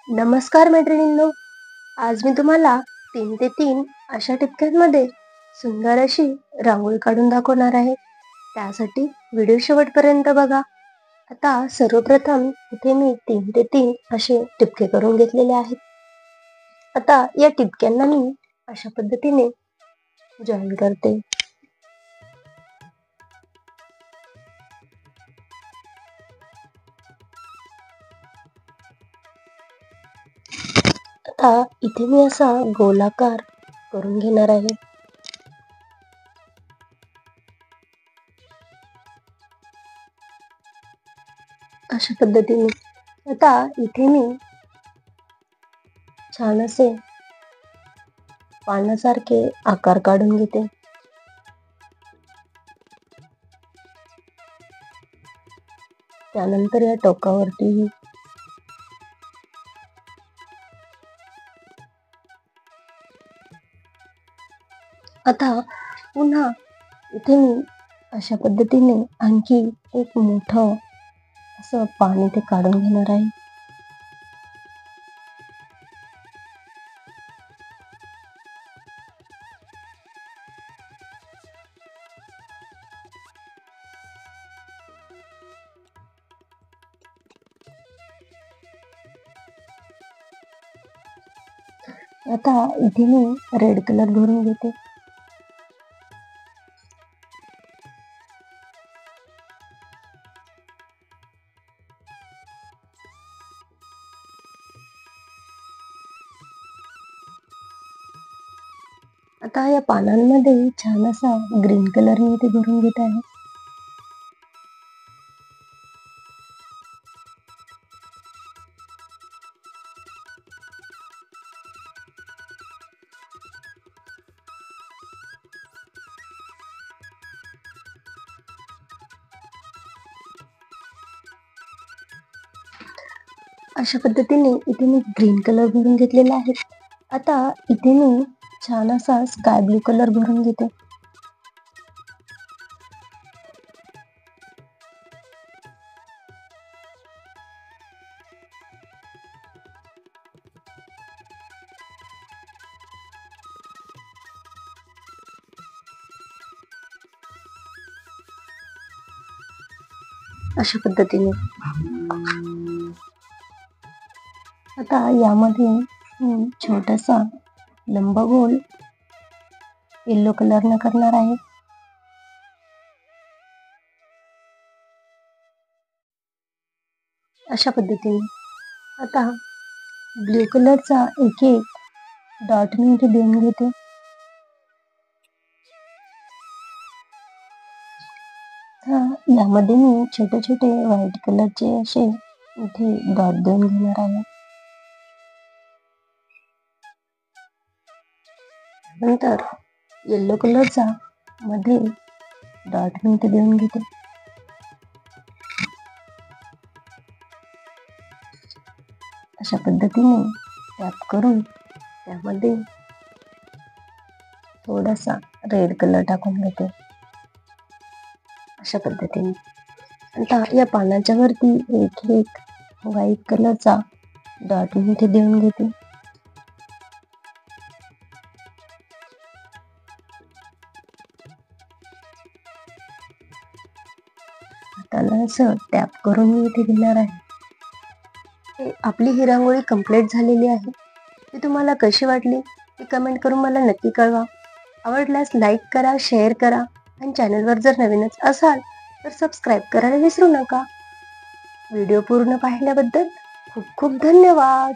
नमस्कार मैत्रिणींनो, आज मी तुम्हाला 3 ते 3 अशा टिपक्यांमध्ये सुंदर अशी रांगोळी काढून दाखवणार आहे. त्यासाठी व्हिडिओ शेवटपर्यंत बघा. आता सर्वप्रथम इथे मी 3 ते 3 असे टिपके करून घेतलेले आहेत. आता या टिपक्यांना मी अशा पद्धतीने जॉईन करते. आता इथे मी असा गोलाकार करून घेणार आहे. अशा पद्धतीने आता इथे मी छान असे पानासारखे आकार काढून घेते. त्यानंतर या टोकावरती आता पुन्हा इथे मी अशा पद्धतीने आणखी एक मोठं असं पाणी ते काढून घेणार आहे. आता इथे मी रेड कलर भरून घेते. आता या पानांमध्ये छान असा ग्रीन कलर मी इथे भरून घेत आहे. अशा पद्धतीने इथे मी ग्रीन कलर भरून घेतलेला आहे. आता इथे मी छान असा स्काय ब्लू कलर भरून घेते. अशा पद्धतीने आता यामध्ये मी छोटासा लंबगोल येलो कलरनं करणार आहे. अशा पद्धतीने आता ब्ल्यू कलरचा एक डॉट मी इथे देऊन घेते. यामध्ये मी छोटे छोटे व्हाईट कलरचे असे इथे डॉट देऊन घेणार आहे. नंतर येलो कलरचा मध्ये डॉट मी इथे देऊन घेते. अशा पद्धतीने टॅप करून त्यामध्ये थोडासा रेड कलर टाकून घेते. अशा पद्धतीने आता या पानाच्या वरती एक व्हाईट कलरचा डॉट मी इथे देऊन घेते. त्याला असं टॅप करून मी इथे घेणार आहे. आपली ही रांगोळी कंप्लीट झालेली आहे. ती तुम्हाला कशी वाटली ती कमेंट करून मला नक्की कळवा. आवडल्यास लाईक करा, शेअर करा आणि चॅनलवर जर नवीनच असाल तर सबस्क्राईब करायला विसरू नका. व्हिडिओ पूर्ण पाहिल्याबद्दल खूप खूप धन्यवाद.